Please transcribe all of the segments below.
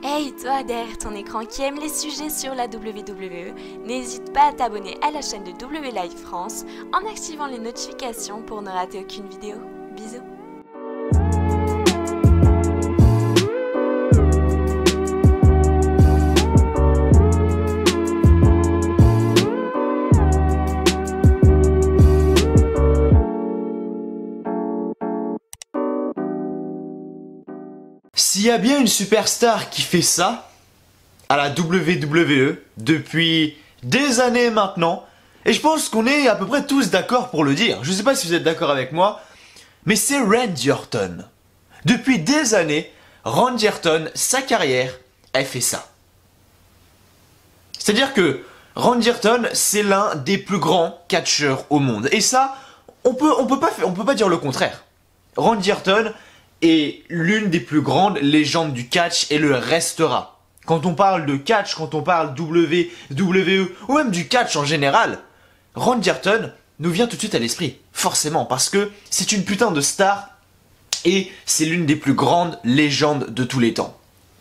Hey toi derrière ton écran qui aime les sujets sur la WWE, n'hésite pas à t'abonner à la chaîne de W Live France en activant les notifications pour ne rater aucune vidéo. Bisous. S'il y a bien une superstar qui fait ça à la WWE depuis des années maintenant, et je pense qu'on est à peu près tous d'accord pour le dire, je sais pas si vous êtes d'accord avec moi, mais c'est Randy Orton. Depuis des années, Randy Orton, sa carrière, elle fait ça. C'est-à-dire que Randy Orton, c'est l'un des plus grands catcheurs au monde. Et ça, on peut pas dire le contraire. Randy Orton est l'une des plus grandes légendes du catch et le restera. Quand on parle de catch, quand on parle WWE ou même du catch en général, Randy Orton nous vient tout de suite à l'esprit. Forcément, parce que c'est une putain de star et c'est l'une des plus grandes légendes de tous les temps.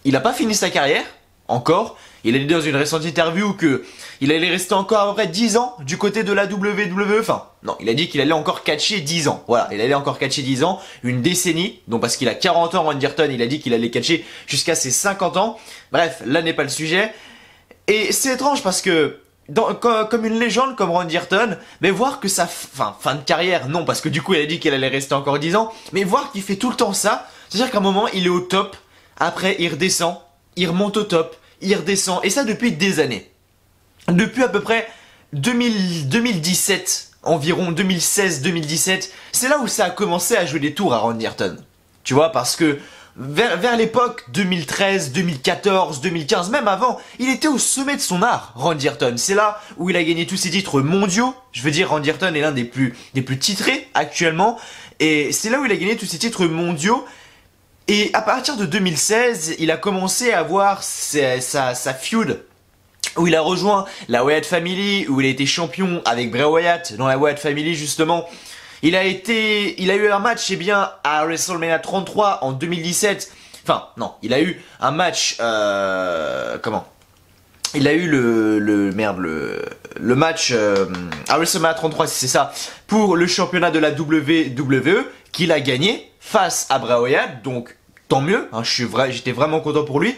Il n'a pas fini sa carrière, encore. Il a dit dans une récente interview que il allait rester encore à peu près 10 ans du côté de la WWE. Enfin, non, il a dit qu'il allait encore catcher 10 ans. Voilà, il allait encore catcher 10 ans, une décennie. Donc parce qu'il a 40 ans, Randy Orton, il a dit qu'il allait catcher jusqu'à ses 50 ans. Bref, là n'est pas le sujet. Et c'est étrange parce que comme une légende comme Randy Orton, mais voir que fin de carrière, non, parce que du coup il a dit qu'il allait rester encore 10 ans, mais voir qu'il fait tout le temps ça, c'est-à-dire qu'à un moment il est au top, après il redescend, il remonte au top, il redescend, et ça depuis des années. Depuis à peu près 2017, environ 2016-2017, c'est là où ça a commencé à jouer des tours à Randy Orton. Tu vois, parce que vers l'époque 2013, 2014, 2015, même avant, il était au sommet de son art, Randy Orton. C'est là où il a gagné tous ses titres mondiaux. Je veux dire, Randy Orton est l'un des plus titrés actuellement. Et c'est là où il a gagné tous ses titres mondiaux. Et à partir de 2016, il a commencé à avoir sa feud, où il a rejoint la Wyatt Family, où il a été champion avec Bray Wyatt dans la Wyatt Family justement. Il a eu un match, eh bien, à WrestleMania 33 en 2017. Enfin, non, il a eu un match, il a eu le match à WrestleMania 33, si c'est ça, pour le championnat de la WWE, qu'il a gagné face à Bray Wyatt, donc tant mieux, hein, j'étais vraiment content pour lui.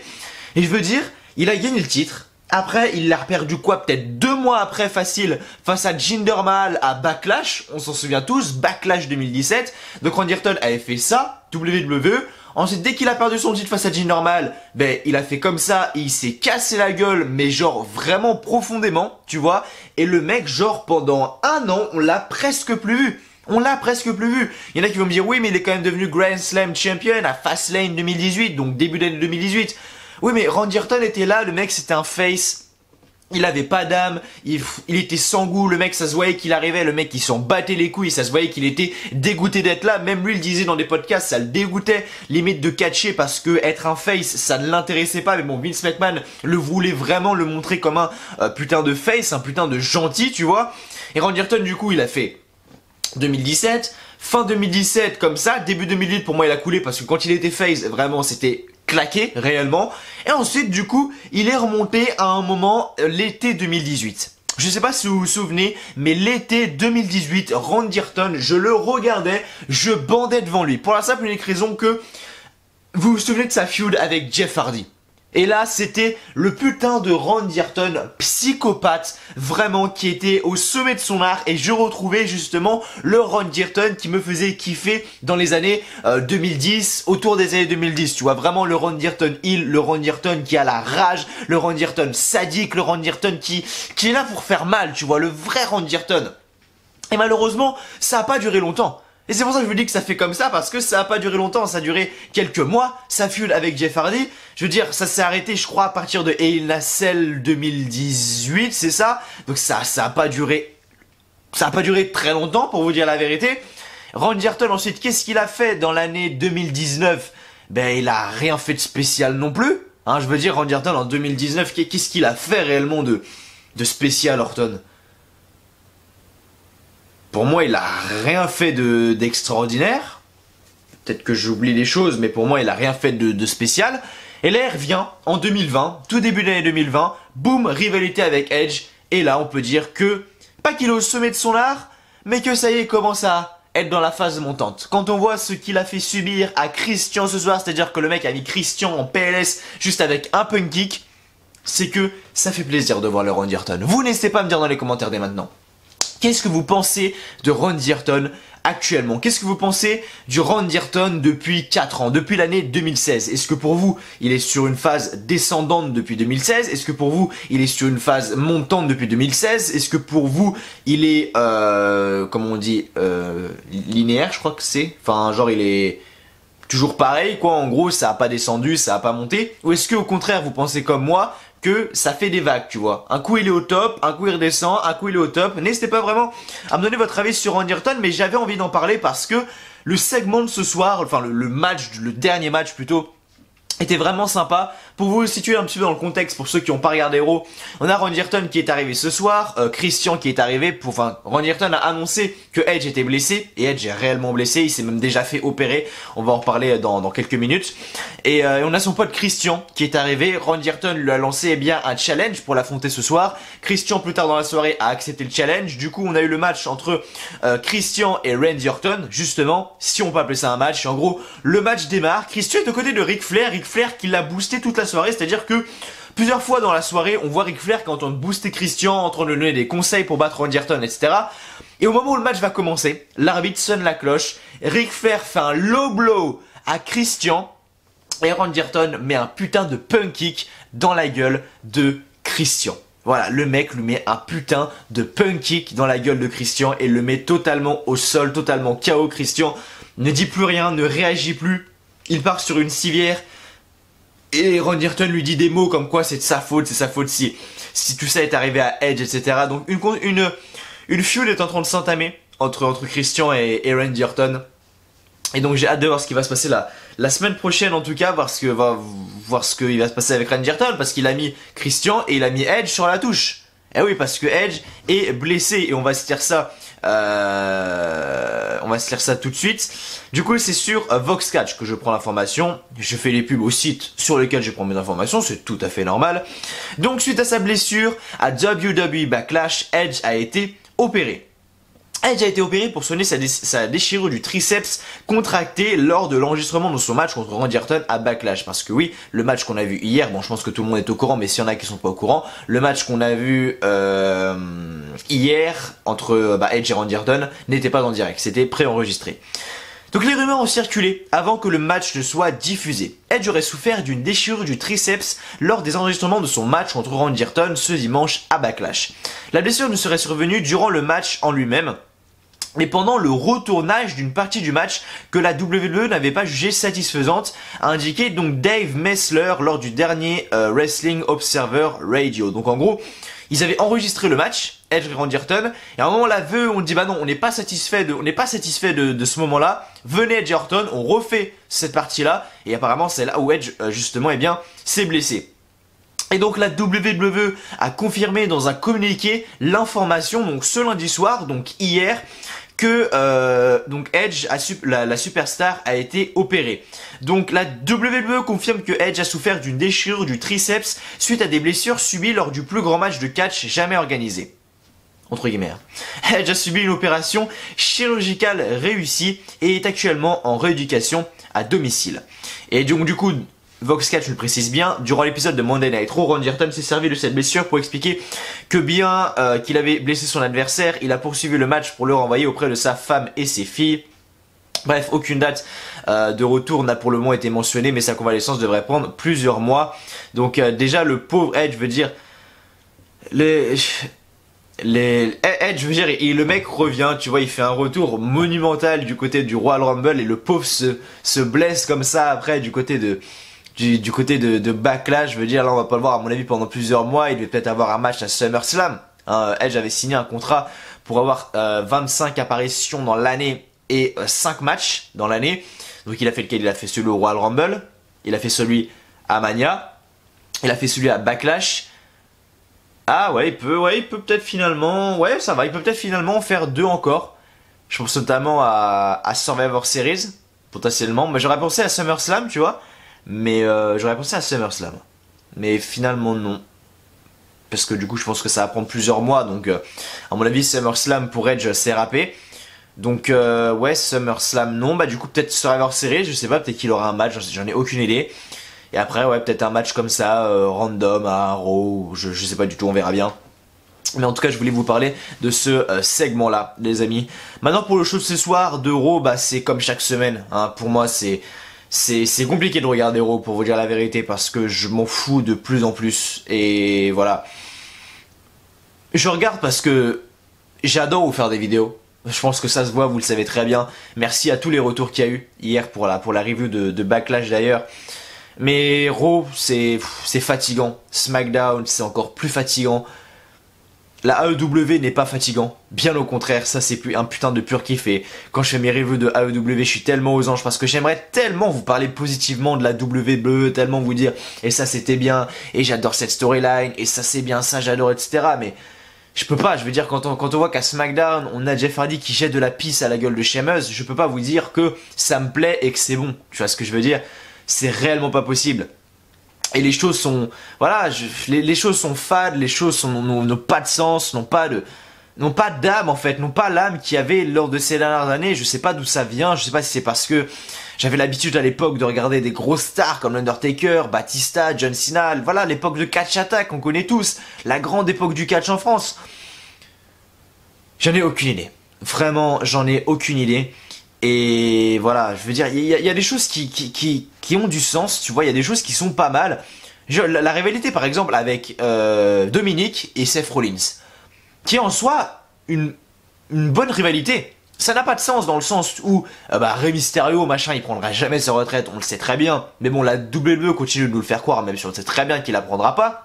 Et je veux dire, il a gagné le titre. Après, il l'a perdu quoi? Peut-être 2 mois après, facile, face à Jinder Mahal à Backlash. On s'en souvient tous, Backlash 2017. Donc Randy Orton avait fait ça, WWE. Ensuite, dès qu'il a perdu son titre face à Jinder Mahal, ben, il a fait comme ça, il s'est cassé la gueule, mais genre vraiment profondément, tu vois. Et le mec, genre pendant 1 an, on l'a presque plus vu. On l'a presque plus vu. Il y en a qui vont me dire, oui, mais il est quand même devenu Grand Slam Champion à Fastlane 2018, donc début d'année 2018. Oui, mais Randy Orton était là, le mec c'était un face, il avait pas d'âme, il était sans goût, le mec ça se voyait qu'il arrivait, le mec il s'en battait les couilles, ça se voyait qu'il était dégoûté d'être là, même lui il disait dans des podcasts, ça le dégoûtait limite de catcher parce que être un face ça ne l'intéressait pas, mais bon Vince McMahon le voulait vraiment le montrer comme un putain de face, un putain de gentil, tu vois. Et Randy Orton du coup il a fait 2017, fin 2017 comme ça, début 2018 pour moi il a coulé parce que quand il était face vraiment c'était claqué réellement, et ensuite du coup il est remonté à un moment l'été 2018. Je sais pas si vous vous souvenez, mais l'été 2018, Randy Orton, je le regardais, je bandais devant lui, pour la simple et unique raison que vous vous souvenez de sa feud avec Jeff Hardy. Et là, c'était le putain de Randy Orton psychopathe, vraiment, qui était au sommet de son art. Et je retrouvais justement le Randy Orton qui me faisait kiffer dans les années 2010, autour des années 2010. Tu vois, vraiment le Randy Orton heel, le Randy Orton qui a la rage, le Randy Orton sadique, le Randy Orton qui est là pour faire mal, tu vois, le vrai Randy Orton. Et malheureusement, ça a pas duré longtemps. Et c'est pour ça que je vous dis que ça fait comme ça, parce que ça a pas duré longtemps, ça a duré quelques mois, ça feud avec Jeff Hardy. Je veux dire, ça s'est arrêté, je crois, à partir de Hell in a Cell 2018, c'est ça. Donc ça a pas duré très longtemps, pour vous dire la vérité. Randy Orton, ensuite, qu'est-ce qu'il a fait dans l'année 2019? Ben, il a rien fait de spécial non plus. Hein, je veux dire, Randy Orton, en 2019, qu'est-ce qu'il a fait réellement de spécial, Orton? Pour moi, il a rien fait d'extraordinaire. Peut-être que j'oublie des choses, mais pour moi, il a rien fait de spécial. Et là, il revient en 2020, tout début de l'année 2020, boum, rivalité avec Edge. Et là, on peut dire que, pas qu'il est au sommet de son art, mais que ça y est, il commence à être dans la phase montante. Quand on voit ce qu'il a fait subir à Christian ce soir, c'est-à-dire que le mec a mis Christian en PLS juste avec un punk kick, c'est que ça fait plaisir de voir le Randy Orton. Vous n'hésitez pas à me dire dans les commentaires dès maintenant. Qu'est-ce que vous pensez de Randy Orton actuellement? Qu'est-ce que vous pensez du Randy Orton depuis 4 ans, depuis l'année 2016? Est-ce que pour vous, il est sur une phase descendante depuis 2016? Est-ce que pour vous, il est sur une phase montante depuis 2016? Est-ce que pour vous, il est, comment on dit, linéaire, je crois que c'est? Enfin, genre, il est toujours pareil, quoi. En gros, ça a pas descendu, ça a pas monté. Ou est-ce que au contraire, vous pensez comme moi que ça fait des vagues, tu vois. Un coup il est au top, un coup il redescend, un coup il est au top. N'hésitez pas vraiment à me donner votre avis sur Randy Orton, mais j'avais envie d'en parler parce que le segment de ce soir, enfin le match, le dernier match plutôt, était vraiment sympa. Pour vous situer un petit peu dans le contexte, pour ceux qui n'ont pas regardé Raw, on a Randy Orton qui est arrivé ce soir, Christian qui est arrivé, enfin Randy Orton a annoncé que Edge était blessé, et Edge est réellement blessé, il s'est même déjà fait opérer, on va en reparler dans quelques minutes. Et on a son pote Christian qui est arrivé, Randy Orton lui a lancé bien un challenge pour l'affronter ce soir. Christian plus tard dans la soirée a accepté le challenge, du coup on a eu le match entre Christian et Randy Orton, justement, si on peut appeler ça un match, et en gros le match démarre, Christian est aux côtés de Ric Flair qui l'a boosté toute la soirée, c'est-à-dire que plusieurs fois dans la soirée, on voit Ric Flair qui est en train de booster Christian, en train de lui donner des conseils pour battre Randy Orton, etc. Et au moment où le match va commencer, l'arbitre sonne la cloche, Ric Flair fait un low blow à Christian, et Randy Orton met un putain de punk kick dans la gueule de Christian. Voilà, le mec lui met un putain de punk kick dans la gueule de Christian et le met totalement au sol, totalement KO. Christian ne dit plus rien, ne réagit plus, il part sur une civière. Et Randy Orton lui dit des mots comme quoi c'est de sa faute si tout ça est arrivé à Edge, etc. Donc une feud est en train de s'entamer entre Christian et Randy Orton. Et donc j'ai hâte de voir ce qui va se passer la semaine prochaine en tout cas, voir ce qu'il va se passer avec Randy Orton, parce qu'il a mis Christian et il a mis Edge sur la touche. Eh oui, parce que Edge est blessé et on va se dire ça. On va se lire ça tout de suite. Du coup c'est sur Voxcatch que je prends l'information. Je fais les pubs au site sur lequel je prends mes informations, c'est tout à fait normal. Donc suite à sa blessure à WWE Backlash, Edge a été opéré. Edge a été opéré pour soigner sa déchirure du triceps contractée lors de l'enregistrement de son match contre Randy Orton à Backlash. Parce que oui, le match qu'on a vu hier, bon je pense que tout le monde est au courant, mais s'il y en a qui sont pas au courant, le match qu'on a vu hier entre Edge et Randy Orton n'était pas en direct, c'était préenregistré. Donc les rumeurs ont circulé avant que le match ne soit diffusé. Edge aurait souffert d'une déchirure du triceps lors des enregistrements de son match contre Randy Orton ce dimanche à Backlash. La blessure ne serait survenue durant le match en lui-même, mais pendant le retournage d'une partie du match que la WWE n'avait pas jugée satisfaisante, a indiqué donc Dave Messler lors du dernier Wrestling Observer Radio. Donc en gros, ils avaient enregistré le match, Edge et Randy Orton, et à un moment là, on dit bah non, on n'est pas satisfait de ce moment-là, venez Edge et Orton, on refait cette partie-là, et apparemment c'est là où Edge justement s'est blessé. Et donc la WWE a confirmé dans un communiqué l'information, donc ce lundi soir, donc hier, que donc Edge, la superstar, a été opérée. Donc la WWE confirme que Edge a souffert d'une déchirure du triceps suite à des blessures subies lors du plus grand match de catch jamais organisé. Entre guillemets. Edge a subi une opération chirurgicale réussie et est actuellement en rééducation à domicile. Et donc du coup, Voxcatch le précise bien, durant l'épisode de Monday Night Raw, Randy Orton s'est servi de cette blessure pour expliquer que bien qu'il avait blessé son adversaire, il a poursuivi le match pour le renvoyer auprès de sa femme et ses filles. Bref, aucune date de retour n'a pour le moment été mentionnée, mais sa convalescence devrait prendre plusieurs mois. Donc déjà le pauvre Edge, veut dire Edge, veut dire, et le mec revient, tu vois, il fait un retour monumental du côté du Royal Rumble et le pauvre se blesse comme ça après du côté de Backlash. Je veux dire, là on va pas le voir à mon avis pendant plusieurs mois. Il devait peut-être avoir un match à SummerSlam. Edge avait signé un contrat pour avoir 25 apparitions dans l'année et 5 matchs dans l'année. Donc il a fait lequel? Il a fait celui au Royal Rumble, il a fait celui à Mania, il a fait celui à Backlash. Ah ouais, il peut peut-être finalement, ouais ça va, il peut peut-être finalement en faire 2 encore. Je pense notamment à Survivor Series, potentiellement, mais j'aurais pensé à SummerSlam, tu vois. Mais j'aurais pensé à SummerSlam. Mais finalement non. Parce que du coup je pense que ça va prendre plusieurs mois. Donc à mon avis SummerSlam pour Edge c'est râpé. Donc ouais SummerSlam non. Bah du coup peut-être Survivor Series, je sais pas, peut-être qu'il aura un match, j'en ai aucune idée. Et après ouais peut-être un match comme ça, random à Raw, je sais pas du tout, on verra bien. Mais en tout cas je voulais vous parler de ce segment là les amis. Maintenant pour le show de ce soir de Raw, bah c'est comme chaque semaine, hein. Pour moi c'est compliqué de regarder Raw pour vous dire la vérité parce que je m'en fous de plus en plus. Et voilà. Je regarde parce que j'adore vous faire des vidéos. Je pense que ça se voit, vous le savez très bien. Merci à tous les retours qu'il y a eu hier pour la review de Backlash d'ailleurs. Mais Raw c'est fatigant. SmackDown c'est encore plus fatigant. La AEW n'est pas fatigant, bien au contraire, ça c'est un putain de pur kiff. Et quand je fais mes reviews de AEW, je suis tellement aux anges parce que j'aimerais tellement vous parler positivement de la WWE, tellement vous dire et ça c'était bien, et j'adore cette storyline, et ça c'est bien, ça j'adore, etc. Mais je peux pas, je veux dire, quand on voit qu'à SmackDown, on a Jeff Hardy qui jette de la pisse à la gueule de Sheamus, je peux pas vous dire que ça me plaît et que c'est bon, tu vois ce que je veux dire? C'est réellement pas possible. Et les choses sont, voilà, les choses sont fades, les choses n'ont pas de sens, n'ont pas d'âme en fait, n'ont pas l'âme qu'il y avait lors de ces dernières années. Je sais pas d'où ça vient, je sais pas si c'est parce que j'avais l'habitude à l'époque de regarder des grosses stars comme l'Undertaker, Batista, John Cena, voilà, l'époque de Catch Attack, on connaît tous, la grande époque du catch en France. J'en ai aucune idée, vraiment, j'en ai aucune idée. Et voilà, je veux dire, il y a des choses qui ont du sens, tu vois, il y a des choses qui sont pas mal. La rivalité par exemple avec Dominic et Seth Rollins, qui est en soi une bonne rivalité. Ça n'a pas de sens dans le sens où Rey Mysterio, machin, il prendra jamais sa retraite, on le sait très bien. Mais bon, la WWE continue de nous le faire croire, même si on sait très bien qu'il la prendra pas.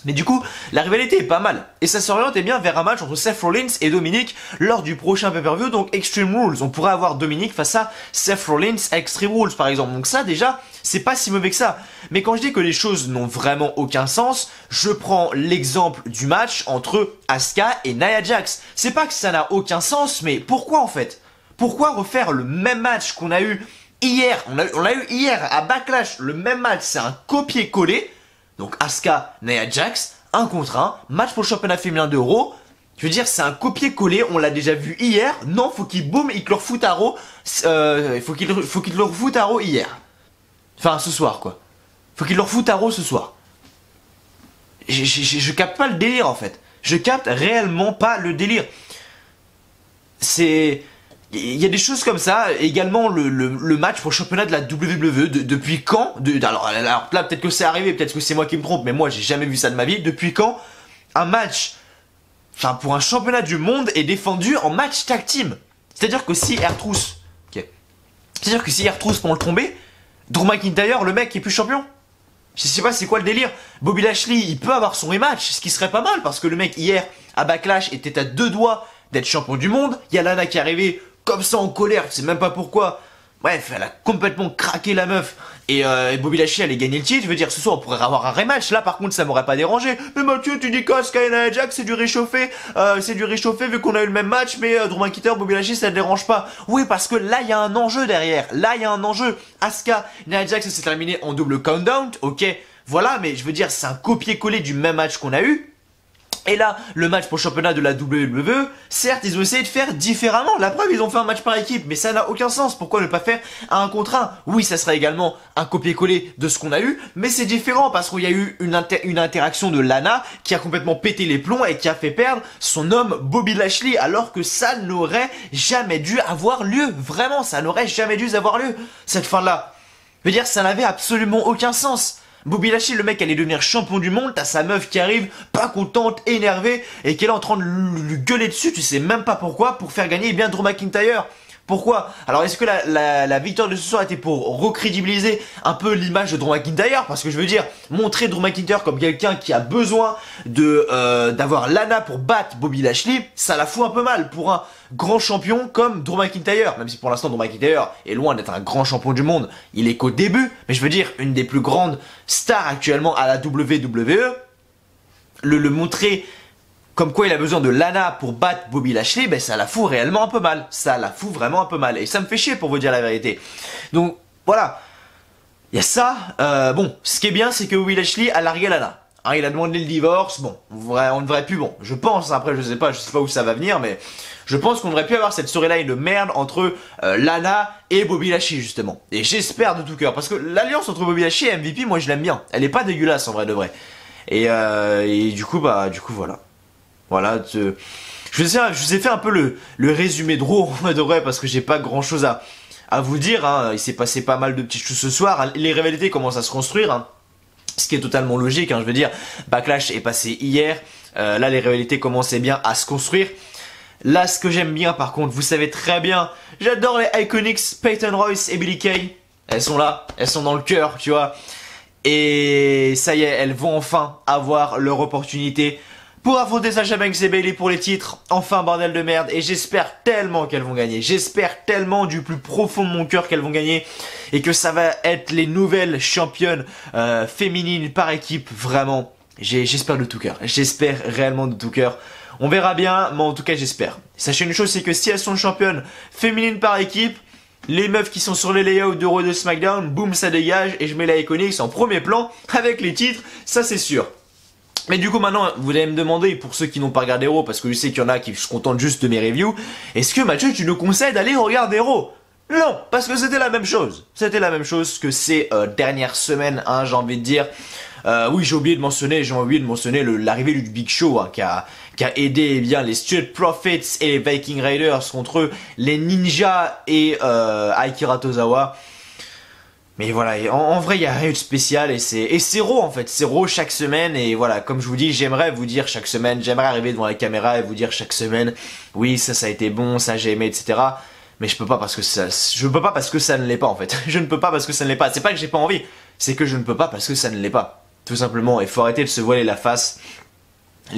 Mais du coup, la rivalité est pas mal. Et ça s'oriente bien vers un match entre Seth Rollins et Dominic lors du prochain pay-per-view, donc Extreme Rules. On pourrait avoir Dominic face à Seth Rollins à Extreme Rules par exemple. Donc ça déjà, c'est pas si mauvais que ça. Mais quand je dis que les choses n'ont vraiment aucun sens, je prends l'exemple du match entre Asuka et Nia Jax. C'est pas que ça n'a aucun sens, mais pourquoi en fait? Pourquoi refaire le même match qu'on a eu hier? On l'a eu hier à Backlash, le même match, c'est un copier-coller. Donc Asuka, Nia Jax, 1 contre 1, match pour le championnat féminin de Raw. Je veux dire, c'est un copier-coller, on l'a déjà vu hier. Non, faut qu'il boum, il te le refoute à Raw. Faut qu'il te le refoute à Raw hier. Enfin, ce soir, quoi. Faut qu'il le refoute à Raw ce soir. Je capte pas le délire, en fait. Je capte réellement pas le délire. Il y a des choses comme ça, également le match pour le championnat de la WWE, depuis quand alors là peut-être que c'est arrivé, peut-être que c'est moi qui me trompe, mais moi j'ai jamais vu ça de ma vie. Depuis quand un match, enfin pour un championnat du monde est défendu en match tag team? C'est-à-dire que si R-Truth, c'est-à-dire que si R-Truth prend le tombé, Drew McIntyre, le mec est plus champion. Je sais pas c'est quoi le délire. Bobby Lashley, il peut avoir son rematch, ce qui serait pas mal, parce que le mec hier à Backlash était à 2 doigts d'être champion du monde. Il y a Lana qui est arrivée comme ça en colère, je sais même pas pourquoi. Bref, elle a complètement craqué la meuf. Et Bobby Lashley allait gagner le titre. Je veux dire, ce soir on pourrait avoir un rematch. Là par contre ça m'aurait pas dérangé. Mais Mathieu, tu dis qu'Asuka et Nia Jax c'est du réchauffé. C'est du réchauffé vu qu'on a eu le même match. Mais Drew McIntyre, Bobby Lashley ça ne dérange pas. Oui, parce que là il y a un enjeu derrière. Là il y a un enjeu. Asuka, Nia Jax ça s'est terminé en double countdown. Ok, voilà, mais je veux dire c'est un copier-coller du même match qu'on a eu. Et là, le match pour le championnat de la WWE, certes, ils ont essayé de faire différemment. La preuve, ils ont fait un match par équipe, mais ça n'a aucun sens. Pourquoi ne pas faire un contre un? Oui, ça serait également un copier-coller de ce qu'on a eu, mais c'est différent parce qu'il y a eu une interaction de Lana qui a complètement pété les plombs et qui a fait perdre son homme Bobby Lashley, alors que ça n'aurait jamais dû avoir lieu. Vraiment, ça n'aurait jamais dû avoir lieu, cette fin-là. Je veux dire, ça n'avait absolument aucun sens. Bobby Lashley, le mec, allait devenir champion du monde, t'as sa meuf qui arrive, pas contente, énervée, et qui est là en train de lui gueuler dessus, tu sais même pas pourquoi, pour faire gagner bien Drew McIntyre. Pourquoi? Alors est-ce que la victoire de ce soir était pour recrédibiliser un peu l'image de Drew McIntyre? Parce que je veux dire, montrer Drew McIntyre comme quelqu'un qui a besoin d'avoir Lana pour battre Bobby Lashley, ça la fout un peu mal pour un grand champion comme Drew McIntyre. Même si pour l'instant Drew McIntyre est loin d'être un grand champion du monde, il est qu'au début, mais je veux dire, une des plus grandes stars actuellement à la WWE, le montrer comme quoi il a besoin de Lana pour battre Bobby Lashley, ben ça la fout réellement un peu mal. Ça la fout vraiment un peu mal. Et ça me fait chier pour vous dire la vérité. Donc voilà. Il y a ça. Bon, ce qui est bien, c'est que Bobby Lashley a largué Lana. Hein, il a demandé le divorce. Bon, on ne devrait plus. Bon, je pense. Après, je sais pas où ça va venir, mais je pense qu'on devrait plus avoir cette storyline de merde entre Lana et Bobby Lashley justement. Et j'espère de tout cœur, parce que l'alliance entre Bobby Lashley et MVP, moi je l'aime bien. Elle est pas dégueulasse en vrai de vrai. Et du coup, voilà. Voilà. Je vous ai fait un peu le résumé de Raw en vrai, parce que j'ai pas grand chose à vous dire, hein. Il s'est passé pas mal de petites choses ce soir. Les rivalités commencent à se construire, hein. Ce qui est totalement logique, hein. Je veux dire, Backlash est passé hier. Là, les rivalités commençaient bien à se construire. Là, ce que j'aime bien, par contre, vous savez très bien, j'adore les Iconics, Peyton Royce et Billie Kay. Elles sont là, elles sont dans le cœur, tu vois. Et ça y est, elles vont enfin avoir leur opportunité pour affronter Sasha Banks et Bayley pour les titres. Enfin, bordel de merde. Et j'espère tellement qu'elles vont gagner. J'espère tellement du plus profond de mon cœur qu'elles vont gagner. Et que ça va être les nouvelles championnes féminines par équipe. Vraiment, j'espère de tout cœur. J'espère réellement de tout cœur. On verra bien, mais en tout cas j'espère. Sachez une chose, c'est que si elles sont championnes féminines par équipe, les meufs qui sont sur les layouts de Raw de SmackDown, boum, ça dégage. Et je mets la Iconics en premier plan avec les titres, ça c'est sûr. Mais du coup maintenant, vous allez me demander, pour ceux qui n'ont pas regardé Raw, parce que je sais qu'il y en a qui se contentent juste de mes reviews, est-ce que Mathieu, tu nous conseilles d'aller regarder Raw? Non, parce que c'était la même chose. C'était la même chose que ces dernières semaines, hein, j'ai envie de dire. Oui, j'ai oublié de mentionner l'arrivée du Big Show, hein, qui a aidé bien les Street Profits et les Viking Raiders contre les Ninjas et Akira Tozawa. Mais voilà, en vrai, il n'y a rien de spécial et c'est Raw en fait, c'est Raw chaque semaine et voilà, comme je vous dis, j'aimerais vous dire chaque semaine, j'aimerais arriver devant la caméra et vous dire chaque semaine, oui, ça a été bon, ça j'ai aimé, etc. Mais je peux pas parce que ça ne l'est pas en fait. Je ne peux pas parce que ça ne l'est pas. C'est pas que j'ai pas envie, c'est que je ne peux pas parce que ça ne l'est pas. Tout simplement, il faut arrêter de se voiler la face. On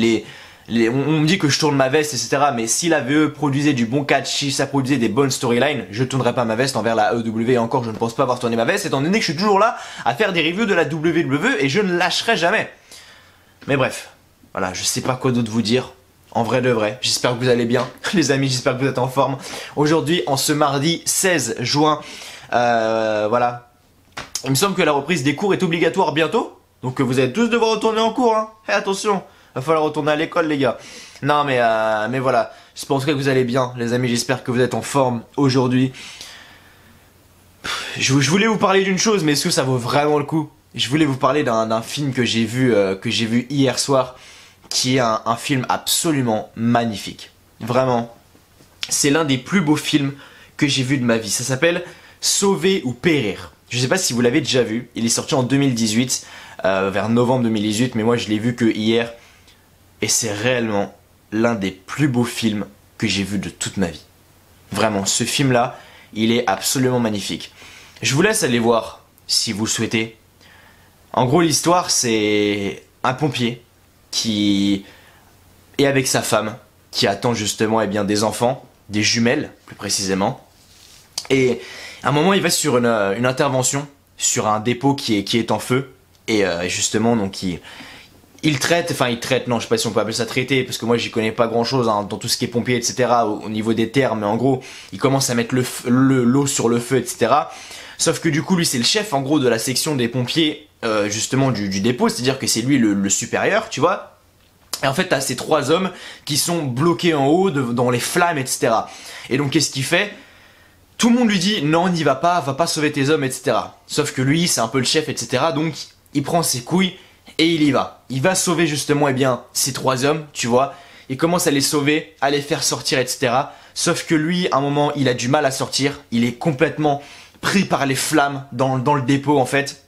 me dit que je tourne ma veste, etc. Mais si la VE produisait du bon catch, si ça produisait des bonnes storylines, je tournerais pas ma veste envers la AEW. Et encore, je ne pense pas avoir tourné ma veste, étant donné que je suis toujours là à faire des reviews de la WWE et je ne lâcherai jamais. Mais bref, voilà, je sais pas quoi d'autre vous dire. En vrai de vrai, j'espère que vous allez bien. Les amis, j'espère que vous êtes en forme. Aujourd'hui, en ce mardi 16 juin, voilà. Il me semble que la reprise des cours est obligatoire bientôt. Donc vous allez tous devoir retourner en cours, hein. Et attention, va falloir retourner à l'école les gars. Non mais voilà, j'espère en tout cas que vous allez bien les amis, j'espère que vous êtes en forme aujourd'hui. Je voulais vous parler d'une chose, mais est-ce que ça vaut vraiment le coup? Je voulais vous parler d'un film que j'ai vu hier soir, qui est un film absolument magnifique. Vraiment, c'est l'un des plus beaux films que j'ai vu de ma vie. Ça s'appelle Sauver ou Périr. Je sais pas si vous l'avez déjà vu, il est sorti en 2018, vers novembre 2018, mais moi je l'ai vu que hier. Et c'est réellement l'un des plus beaux films que j'ai vu de toute ma vie. Vraiment, ce film-là, il est absolument magnifique. Je vous laisse aller voir, si vous le souhaitez. En gros, l'histoire, c'est un pompier qui est avec sa femme, qui attend justement eh bien, des enfants, des jumelles, plus précisément. Et à un moment, il va sur une intervention, sur un dépôt qui est en feu. Et justement, donc, il traite, non, je sais pas si on peut appeler ça traiter, parce que moi j'y connais pas grand chose hein, dans tout ce qui est pompier, etc. Au niveau des termes, mais en gros, il commence à mettre l'eau sur le feu, etc. Sauf que du coup, lui, c'est le chef en gros de la section des pompiers, justement du dépôt, c'est-à-dire que c'est lui le supérieur, tu vois. Et en fait, t'as ces trois hommes qui sont bloqués en haut, dans les flammes, etc. Et donc, qu'est-ce qu'il fait? Tout le monde lui dit non, n'y va pas sauver tes hommes, etc. Sauf que lui, c'est un peu le chef, etc. Donc, il prend ses couilles. Et il y va. Il va sauver justement eh bien, ces trois hommes, tu vois. Il commence à les sauver, à les faire sortir, etc. Sauf que lui, à un moment, il a du mal à sortir. Il est complètement pris par les flammes dans le dépôt, en fait.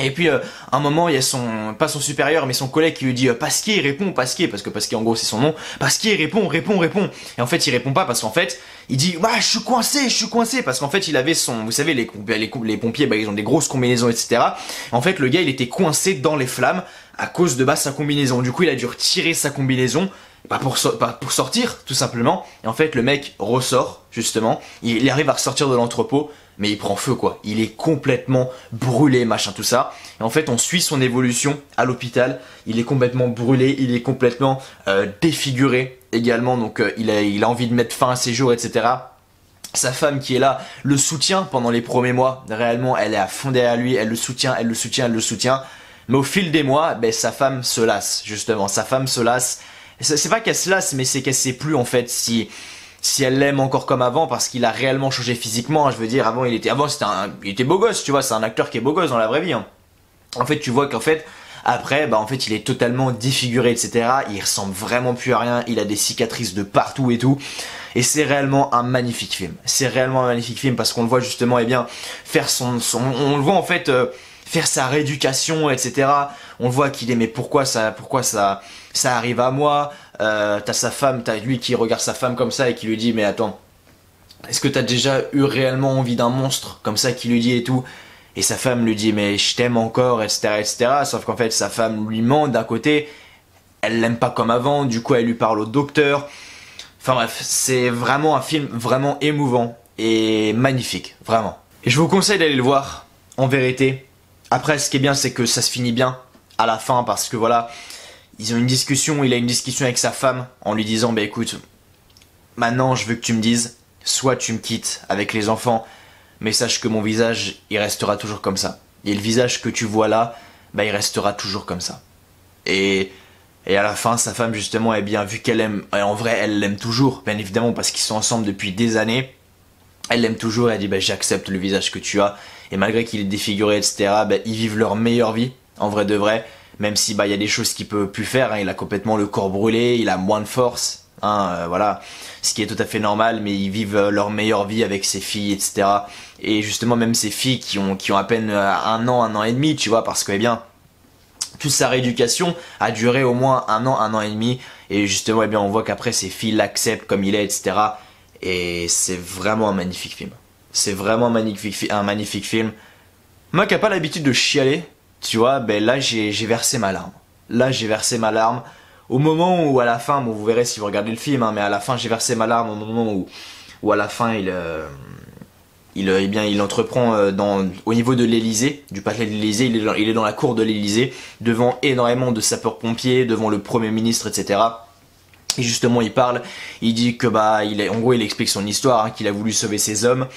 Et puis, à un moment, il y a pas son supérieur, mais son collègue qui lui dit Pasquier, il répond, Pasquier, parce que Pasquier, en gros, c'est son nom. Pasquier, réponds. Et en fait, il répond pas parce qu'en fait, il dit je suis coincé, parce qu'en fait, il avait vous savez, les pompiers, bah, ils ont des grosses combinaisons, etc. En fait, le gars, il était coincé dans les flammes à cause de sa combinaison. Du coup, il a dû retirer sa combinaison. Pour sortir, tout simplement. Et en fait, le mec ressort, justement. Il arrive à ressortir de l'entrepôt. Mais il prend feu quoi, il est complètement brûlé, machin tout ça. Et en fait on suit son évolution à l'hôpital, il est complètement brûlé, il est complètement défiguré également, donc il a envie de mettre fin à ses jours, etc. Sa femme qui est là, le soutient pendant les premiers mois. Réellement, elle est à fond derrière lui, elle le soutient, elle le soutient, elle le soutient. Mais au fil des mois, ben, sa femme se lasse, justement. Sa femme se lasse. C'est pas qu'elle se lasse, mais c'est qu'elle sait plus, en fait, si elle l'aime encore comme avant, parce qu'il a réellement changé physiquement. Hein. Je veux dire, avant, il était beau gosse, tu vois. C'est un acteur qui est beau gosse dans la vraie vie. Hein. En fait, tu vois qu'en fait, après, bah, en fait, il est totalement défiguré, etc. Il ressemble vraiment plus à rien. Il a des cicatrices de partout et tout. Et c'est réellement un magnifique film. C'est réellement un magnifique film parce qu'on le voit justement, eh bien, faire on le voit en fait faire sa rééducation, etc. On le voit qu'il est, mais pourquoi ça arrive à moi? T'as sa femme, t'as lui qui regarde sa femme comme ça et qui lui dit, mais attends, est-ce que t'as déjà eu réellement envie d'un monstre comme ça, qui lui dit et tout? Et sa femme lui dit, mais je t'aime encore, etc., etc. Sauf qu'en fait, sa femme lui ment d'un côté, elle l'aime pas comme avant, du coup, elle lui parle au docteur. Enfin bref, c'est vraiment un film vraiment émouvant et magnifique, vraiment. Et je vous conseille d'aller le voir, en vérité. Après, ce qui est bien, c'est que ça se finit bien à la fin, parce que voilà, il a une discussion avec sa femme, en lui disant, bah écoute, maintenant je veux que tu me dises, soit tu me quittes avec les enfants, mais sache que mon visage, il restera toujours comme ça. Et le visage que tu vois là, bah il restera toujours comme ça. Et à la fin, sa femme, justement, eh bien, vu qu'elle aime, et en vrai, elle l'aime toujours, bien évidemment, parce qu'ils sont ensemble depuis des années. Elle l'aime toujours, elle dit, bah, j'accepte le visage que tu as. Et malgré qu'il est défiguré, etc., bah, ils vivent leur meilleure vie, en vrai de vrai. Même si, bah, il y a des choses qu'il peut plus faire, hein. Il a complètement le corps brûlé, il a moins de force, hein, voilà. Ce qui est tout à fait normal, mais ils vivent leur meilleure vie avec ses filles, etc. Et justement, même ses filles qui ont à peine un an et demi, tu vois, parce que, eh bien, toute sa rééducation a duré au moins un an et demi. Et justement, eh bien, on voit qu'après, ses filles l'acceptent comme il est, etc. Et c'est vraiment un magnifique film. C'est vraiment un magnifique film. Moi qui n'ai pas l'habitude de chialer, tu vois, ben là, j'ai versé ma larme. Là, j'ai versé ma larme. Au moment où, à la fin, bon, vous verrez si vous regardez le film, hein, mais à la fin, j'ai versé ma larme au moment où à la fin, il entreprend au niveau de l'Elysée, du palais de l'Elysée, il est dans la cour de l'Elysée, devant énormément de sapeurs-pompiers, devant le Premier ministre, etc. Et justement, il parle, il dit que en gros, il explique son histoire, hein, qu'il a voulu sauver ses hommes,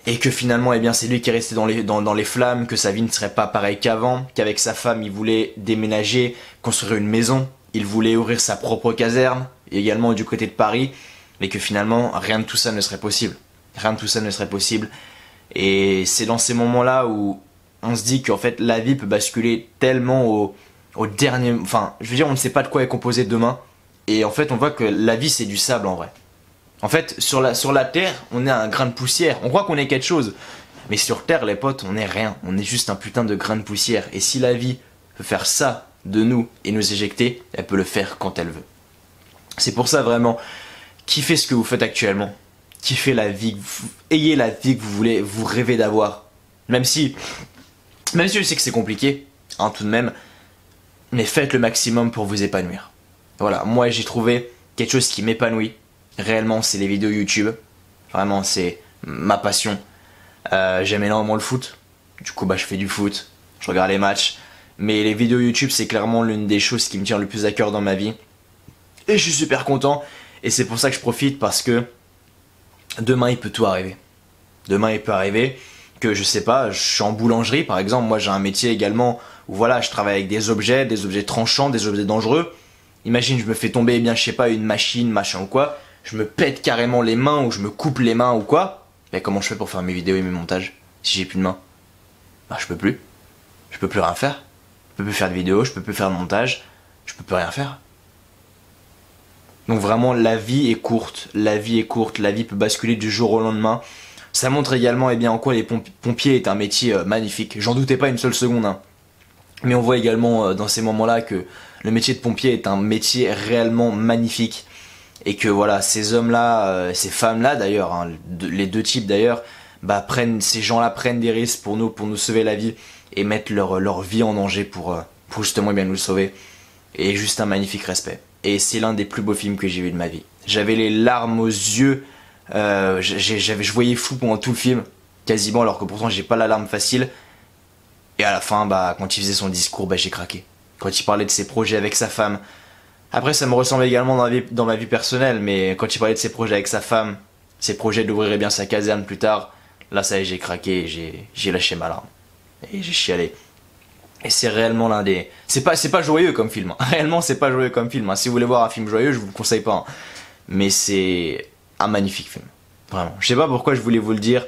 et que finalement, eh bien, c'est lui qui est resté dans les flammes, que sa vie ne serait pas pareille qu'avant, qu'avec sa femme, il voulait déménager, construire une maison, il voulait ouvrir sa propre caserne, également du côté de Paris, mais que finalement, rien de tout ça ne serait possible. Rien de tout ça ne serait possible. Et c'est dans ces moments-là où on se dit qu'en fait la vie peut basculer tellement au dernier... Enfin, je veux dire, on ne sait pas de quoi est composé demain. Et en fait, on voit que la vie, c'est du sable en vrai. En fait, sur la Terre, on est un grain de poussière. On croit qu'on est quelque chose. Mais sur Terre, les potes, on est rien. On est juste un putain de grain de poussière. Et si la vie peut faire ça de nous et nous éjecter, elle peut le faire quand elle veut. C'est pour ça, vraiment, kiffez ce que vous faites actuellement. Kiffez la vie, ayez la vie que vous rêvez d'avoir. Même si je sais que c'est compliqué, hein, tout de même, mais faites le maximum pour vous épanouir. Voilà, moi j'ai trouvé quelque chose qui m'épanouit. Réellement, c'est les vidéos YouTube. Vraiment, c'est ma passion. J'aime énormément le foot. Du coup, je fais du foot, je regarde les matchs. Mais les vidéos YouTube, c'est clairement l'une des choses qui me tient le plus à cœur dans ma vie. Et je suis super content. Et c'est pour ça que je profite, parce que demain, il peut tout arriver. Demain, il peut arriver que, je sais pas, je suis en boulangerie, par exemple. Moi, j'ai un métier également où, voilà, je travaille avec des objets tranchants, des objets dangereux. Imagine, je me fais tomber, eh bien, je sais pas, une machine, machin ou quoi. Je me pète carrément les mains, ou je me coupe les mains ou quoi. Mais comment je fais pour faire mes vidéos et mes montages si j'ai plus de mains? Je peux plus. Je peux plus rien faire. Je peux plus faire de vidéos, je peux plus faire de montage. Je peux plus rien faire. Donc vraiment, la vie est courte, la vie peut basculer du jour au lendemain. Ça montre également, eh bien, en quoi les pompiers est un métier magnifique. J'en doutais pas une seule seconde, hein. Mais on voit également dans ces moments-là que le métier de pompier est un métier réellement magnifique. Et que voilà, ces hommes-là, ces femmes-là d'ailleurs, hein, les deux types d'ailleurs, ces gens-là prennent des risques pour nous sauver la vie et mettent leur vie en danger pour justement, eh bien, nous le sauver. Et juste un magnifique respect. Et c'est l'un des plus beaux films que j'ai vu de ma vie. J'avais les larmes aux yeux, je voyais flou pendant tout le film, quasiment, alors que pourtant j'ai pas la larme facile. Et à la fin, quand il faisait son discours, j'ai craqué. Quand il parlait de ses projets avec sa femme. Après, ça me ressemble également dans ma vie personnelle, mais quand il parlait de ses projets avec sa femme, ses projets d'ouvrir bien sa caserne plus tard. Là, ça y est, j'ai craqué, j'ai lâché ma larme. Et j'ai chialé. Et c'est réellement l'un des... C'est pas joyeux comme film. Réellement, c'est pas joyeux comme film. Si vous voulez voir un film joyeux, je vous le conseille pas. Mais c'est un magnifique film. Vraiment. Je sais pas pourquoi je voulais vous le dire,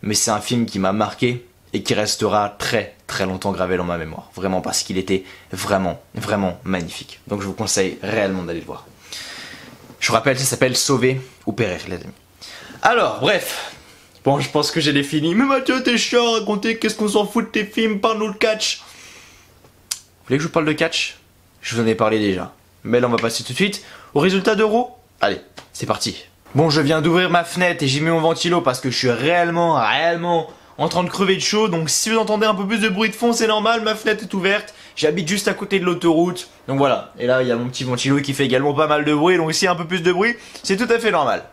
mais c'est un film qui m'a marqué et qui restera très très longtemps gravé dans ma mémoire. Vraiment, parce qu'il était vraiment magnifique. Donc je vous conseille réellement d'aller le voir. Je vous rappelle, ça s'appelle Sauver ou Périr, les amis. Alors, bref. Bon, je pense que j'ai les finis. Mais Mathieu, t'es chiant à raconter, qu'est-ce qu'on s'en fout de tes films, parle-nous de catch. Vous voulez que je vous parle de catch? Je vous en ai parlé déjà. Mais là, on va passer tout de suite au résultat d'Euro. Allez, c'est parti. Bon, je viens d'ouvrir ma fenêtre et j'ai mis mon ventilo parce que je suis réellement en train de crever de chaud. Donc si vous entendez un peu plus de bruit de fond, c'est normal, ma fenêtre est ouverte. J'habite juste à côté de l'autoroute. Donc voilà, et là, il y a mon petit ventilo qui fait également pas mal de bruit. Donc s'il y a un peu plus de bruit, c'est tout à fait normal.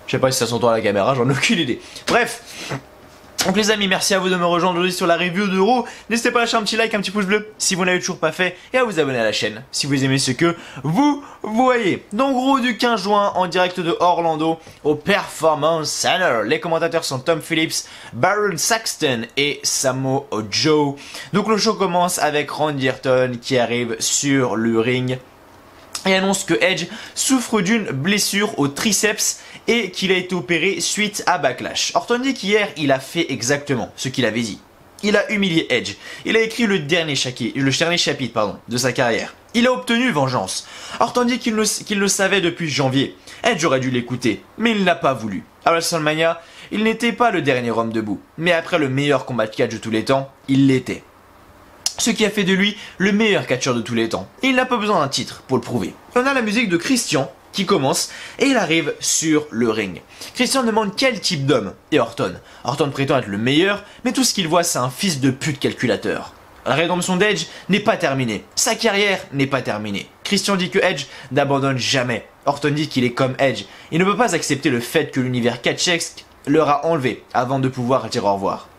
Je sais pas si ça s'entend à la caméra, j'en ai aucune idée. Bref. Donc les amis, merci à vous de me rejoindre aujourd'hui sur la review d'Euro. N'hésitez pas à lâcher un petit like, un petit pouce bleu si vous n'avez toujours pas fait et à vous abonner à la chaîne si vous aimez ce que vous voyez. Donc gros, du 15 juin en direct de Orlando au Performance Center. Les commentateurs sont Tom Phillips, Baron Saxton et Samoa Joe. Donc le show commence avec Randy Orton qui arrive sur le ring et annonce que Edge souffre d'une blessure au triceps et qu'il a été opéré suite à Backlash. Orton dit qu'hier, il a fait exactement ce qu'il avait dit. Il a humilié Edge. Il a écrit le dernier chapitre de sa carrière. Il a obtenu vengeance. Orton dit qu'il le savait depuis janvier. Edge aurait dû l'écouter, mais il n'a pas voulu. À WrestleMania, il n'était pas le dernier homme debout, mais après le meilleur combat de catch de tous les temps, il l'était. Ce qui a fait de lui le meilleur catcheur de tous les temps. Et il n'a pas besoin d'un titre pour le prouver. On a la musique de Christian qui commence et il arrive sur le ring. Christian demande quel type d'homme est Orton. Orton prétend être le meilleur, mais tout ce qu'il voit c'est un fils de pute calculateur. La rédemption d'Edge n'est pas terminée. Sa carrière n'est pas terminée. Christian dit que Edge n'abandonne jamais. Orton dit qu'il est comme Edge. Il ne peut pas accepter le fait que l'univers catchesque leur a enlevé avant de pouvoir dire au revoir.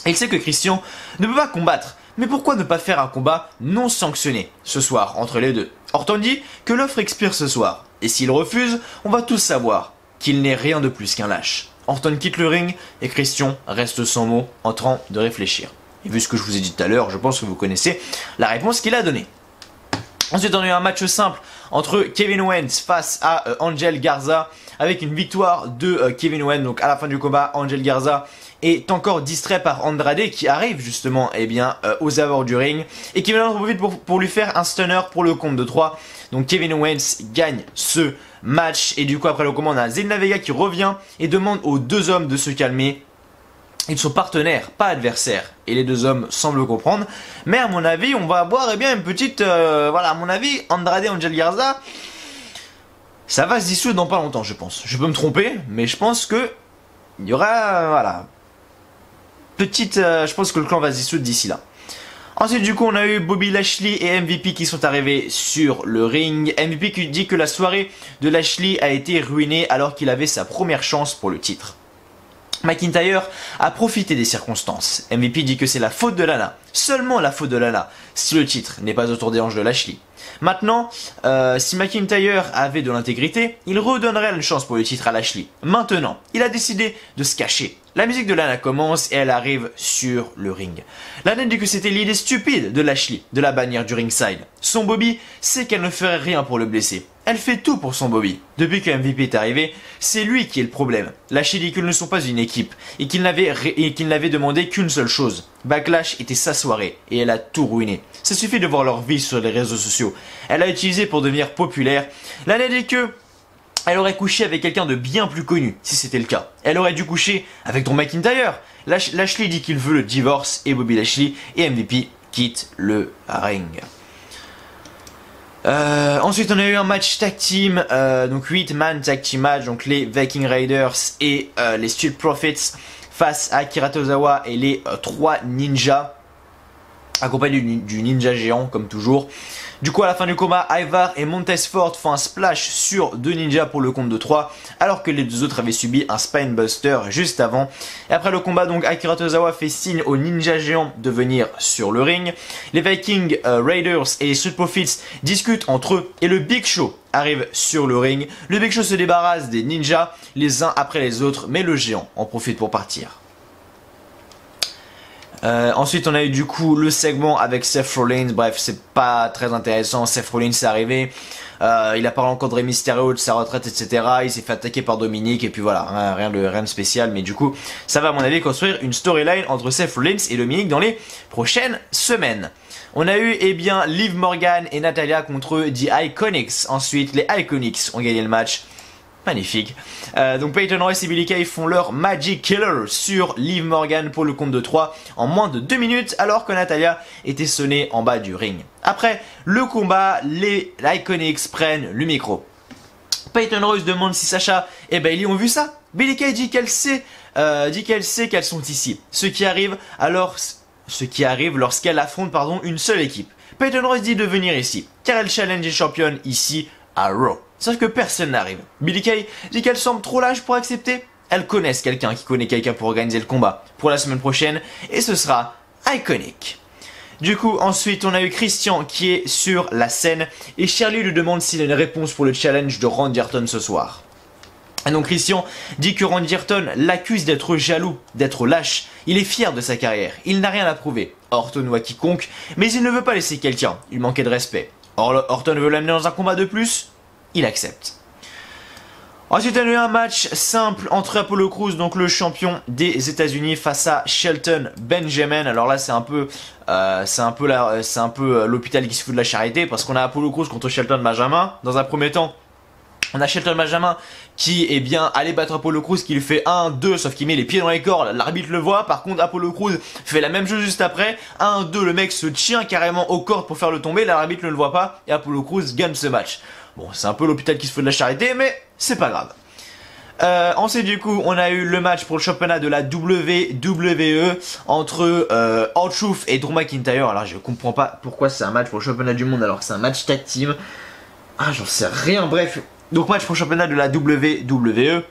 Et il sait que Christian ne peut pas combattre. Mais pourquoi ne pas faire un combat non sanctionné ce soir entre les deux? Orton dit que l'offre expire ce soir. Et s'il refuse, on va tous savoir qu'il n'est rien de plus qu'un lâche. Orton quitte le ring et Christian reste sans mots en train de réfléchir. Et vu ce que je vous ai dit tout à l'heure, je pense que vous connaissez la réponse qu'il a donnée. Ensuite, on a eu un match simple entre Kevin Owens face à Angel Garza avec une victoire de Kevin Owens. Donc à la fin du combat, Angel Garza est encore distrait par Andrade qui arrive justement aux abords du ring et Kevin Owens en profite pour lui faire un stunner pour le compte de 3. Donc Kevin Owens gagne ce match et du coup après le combat on a Zelina Vega qui revient et demande aux deux hommes de se calmer. Ils sont partenaires, pas adversaires. Et les deux hommes semblent comprendre. Mais à mon avis, on va avoir une petite... voilà, à mon avis, Andrade et Angel Garza, ça va se dissoudre dans pas longtemps, je pense. Je peux me tromper, mais je pense que... il y aura... voilà. Petite... je pense que le clan va se dissoudre d'ici là. Ensuite, du coup, on a eu Bobby Lashley et MVP qui sont arrivés sur le ring. MVP qui dit que la soirée de Lashley a été ruinée alors qu'il avait sa première chance pour le titre. McIntyre a profité des circonstances. MVP dit que c'est la faute de Lana, seulement la faute de Lana, si le titre n'est pas autour des hanches de Lashley. Maintenant, si McIntyre avait de l'intégrité, il redonnerait une chance pour le titre à Lashley. Maintenant, il a décidé de se cacher. La musique de Lana commence et elle arrive sur le ring. Lana dit que c'était l'idée stupide de Lashley, de la bannière du ringside. Son Bobby sait qu'elle ne ferait rien pour le blesser. Elle fait tout pour son Bobby. Depuis que MVP est arrivé, c'est lui qui est le problème. Lashley dit qu'ils ne sont pas une équipe et qu'il n'avait demandé qu'une seule chose. Backlash était sa soirée et elle a tout ruiné. Ça suffit de voir leur vie sur les réseaux sociaux. Elle a utilisé pour devenir populaire. Lana dit que elle aurait couché avec quelqu'un de bien plus connu, si c'était le cas. Elle aurait dû coucher avec Drew McIntyre. Lashley dit qu'il veut le divorce et Bobby Lashley et MVP quittent le ring. Ensuite on a eu un match tag team, donc 8-man tag team match, donc les Viking Raiders et les Street Profits face à Akira Tozawa et les 3 ninjas. accompagné du ninja géant comme toujours. Du coup à la fin du combat, Ivar et Montesfort font un splash sur deux ninjas pour le compte de 3, alors que les deux autres avaient subi un spinebuster juste avant. Et après le combat, donc Akira Tozawa fait signe aux ninjas géants de venir sur le ring. Les Viking Raiders et Street Profits discutent entre eux et le Big Show arrive sur le ring. Le Big Show se débarrasse des ninjas les uns après les autres, mais le géant en profite pour partir. Ensuite on a eu du coup le segment avec Seth Rollins. Bref, c'est pas très intéressant. Seth Rollins est arrivé, il a parlé encore de Rey Mysterio, de sa retraite, etc. Il s'est fait attaquer par Dominique et puis voilà, rien de spécial. Mais du coup ça va à mon avis construire une storyline entre Seth Rollins et Dominique dans les prochaines semaines. On a eu Liv Morgan et Natalya contre The Iconics. Ensuite les Iconics ont gagné le match. Magnifique. Donc Peyton Royce et Billie Kay font leur Magic Killer sur Liv Morgan pour le compte de 3 en moins de 2 minutes, alors que Natalya était sonnée en bas du ring. Après le combat, les Iconics prennent le micro. Peyton Royce demande si Sasha et Bayley ont vu ça. Billie Kay dit qu'elle sait qu'elles sont ici. Ce qui arrive lorsqu'elle affronte une seule équipe. Peyton Royce dit de venir ici, car elle challenge et championne ici à Raw. Sauf que personne n'arrive. Billie Kay dit qu'elle semble trop lâche pour accepter. Elles connaissent quelqu'un qui connaît quelqu'un pour organiser le combat pour la semaine prochaine, et ce sera Iconic. Du coup, ensuite, on a eu Christian qui est sur la scène, et Shirley lui demande s'il a une réponse pour le challenge de Randy Orton ce soir. Et donc Christian dit que Randy Orton l'accuse d'être jaloux, d'être lâche. Il est fier de sa carrière, il n'a rien à prouver. Orton ou à quiconque, mais il ne veut pas laisser quelqu'un, il manquait de respect. Orton veut l'amener dans un combat de plus, il accepte. Ensuite, on a eu un match simple entre Apollo Crews, donc le champion des États-Unis, face à Shelton Benjamin. Alors là, c'est un peu l'hôpital qui se fout de la charité, parce qu'on a Apollo Crews contre Shelton Benjamin. Dans un premier temps, on a Shelton Benjamin qui allait battre Apollo Crews, qui lui fait 1-2, sauf qu'il met les pieds dans les cordes, l'arbitre le voit. Par contre, Apollo Crews fait la même chose juste après, 1-2, le mec se tient carrément aux cordes pour faire le tomber, l'arbitre ne le voit pas, et Apollo Crews gagne ce match. Bon, c'est un peu l'hôpital qui se fout de la charité, mais c'est pas grave. Ensuite, du coup, on a eu le match pour le championnat de la WWE entre R-Truth et Drew McIntyre. Alors, je comprends pas pourquoi c'est un match pour le championnat du monde alors que c'est un match tag team. Ah, j'en sais rien, bref. Donc, match pour le championnat de la WWE.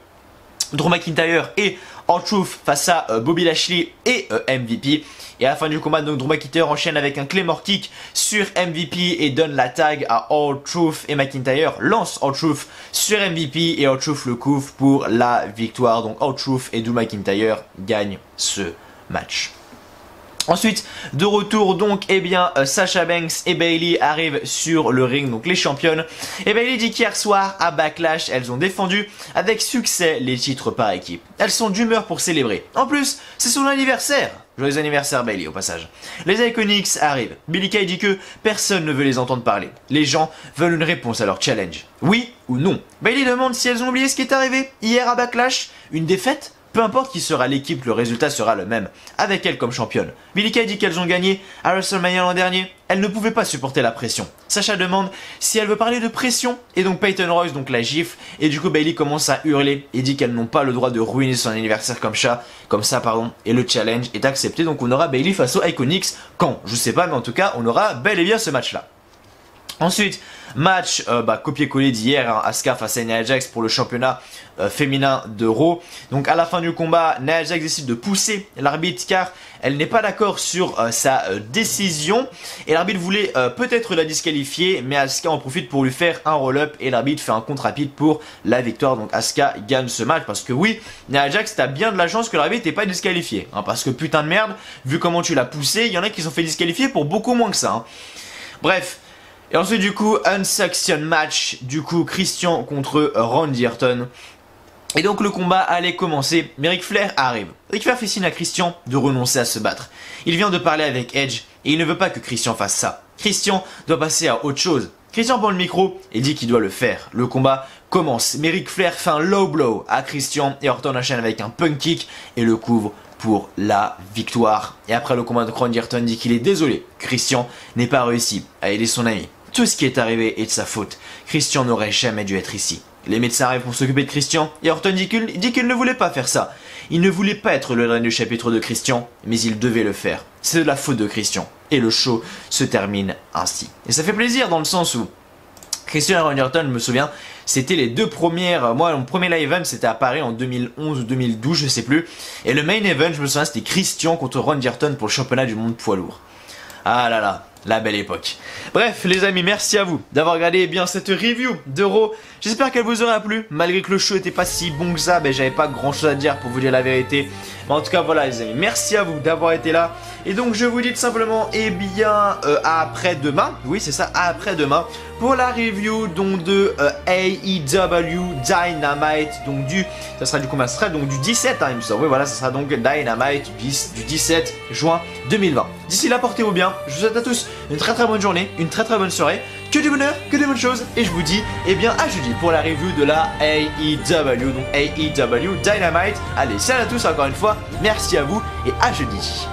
Drew McIntyre et R-Truth face à Bobby Lashley et MVP. Et à la fin du combat, donc Drew McIntyre enchaîne avec un Claymore Kick sur MVP et donne la tag à R-Truth, et McIntyre lance R-Truth sur MVP et R-Truth le couvre pour la victoire. Donc R-Truth et Drew McIntyre gagnent ce match. Ensuite, de retour donc, Sasha Banks et Bayley arrivent sur le ring, donc les championnes. Et Bayley dit qu'hier soir, à Backlash, elles ont défendu avec succès les titres par équipe. Elles sont d'humeur pour célébrer. En plus, c'est son anniversaire. Joyeux anniversaire Bayley au passage. Les Iconics arrivent. Billie Kay dit que personne ne veut les entendre parler. Les gens veulent une réponse à leur challenge. Oui ou non. Bayley demande si elles ont oublié ce qui est arrivé hier à Backlash. Une défaite ? Peu importe qui sera l'équipe, le résultat sera le même, avec elle comme championne. Billie Kay dit qu'elles ont gagné à WrestleMania l'an dernier. Elle ne pouvait pas supporter la pression. Sasha demande si elle veut parler de pression, et donc Peyton Royce la gifle, et du coup Bayley commence à hurler et dit qu'elles n'ont pas le droit de ruiner son anniversaire comme ça, et le challenge est accepté. Donc on aura Bayley face aux Iconics. Quand ? Je sais pas, mais en tout cas on aura bel et bien ce match là. Ensuite, match copier-coller d'hier, Asuka face à Nia Jax pour le championnat féminin de Raw. Donc à la fin du combat, Nia Jax décide de pousser l'arbitre car elle n'est pas d'accord sur sa décision. Et l'arbitre voulait peut-être la disqualifier, mais Asuka en profite pour lui faire un roll-up et l'arbitre fait un compte rapide pour la victoire. Donc Asuka gagne ce match parce que oui, Nia Jax, t'as bien de la chance que l'arbitre n'ait pas disqualifié. Parce que putain de merde, vu comment tu l'as poussé, il y en a qui se sont fait disqualifier pour beaucoup moins que ça. Bref. Et ensuite du coup, Unsuction match, du coup Christian contre Randy Orton. Et donc le combat allait commencer, mais Ric Flair arrive. Ric Flair fait signe à Christian de renoncer à se battre. Il vient de parler avec Edge et il ne veut pas que Christian fasse ça. Christian doit passer à autre chose. Christian prend le micro et dit qu'il doit le faire. Le combat commence, mais Ric Flair fait un low blow à Christian et Orton enchaîne avec un punk kick et le couvre pour la victoire. Et après le combat de Randy Orton dit qu'il est désolé. Christian n'ait pas réussi à aider son ami. Tout ce qui est arrivé est de sa faute. Christian n'aurait jamais dû être ici. Les médecins arrivent pour s'occuper de Christian et Orton dit qu'il ne voulait pas faire ça. Il ne voulait pas être le dernier chapitre de Christian, mais il devait le faire. C'est de la faute de Christian. Et le show se termine ainsi. Et ça fait plaisir dans le sens où Christian et Randy Orton, je me souviens, c'était les deux premières. Moi, mon premier live event, c'était à Paris en 2011 ou 2012, je sais plus. Et le main event, je me souviens, c'était Christian contre Randy Orton pour le championnat du monde poids lourd. Ah là là, la belle époque. Bref, les amis, merci à vous d'avoir regardé bien cette review d'Euro. J'espère qu'elle vous aura plu. Malgré que le show n'était pas si bon que ça, ben, j'avais pas grand chose à dire pour vous dire la vérité. Mais en tout cas, voilà, les amis, merci à vous d'avoir été là. Et donc, je vous dis tout simplement, eh bien, à après-demain. Oui, c'est ça, à après-demain. Pour la review donc de AEW Dynamite. Donc, ça sera du combien? Ça sera donc du 17, hein, il me semble. Oui, voilà, ça sera donc Dynamite du 17 juin 2020. D'ici là, portez-vous bien. Je vous souhaite à tous une très bonne journée, une très bonne soirée. Que du bonheur, que des bonnes choses. Et je vous dis, eh bien, à jeudi pour la review de la AEW. Donc, AEW Dynamite. Allez, salut à tous encore une fois. Merci à vous et à jeudi.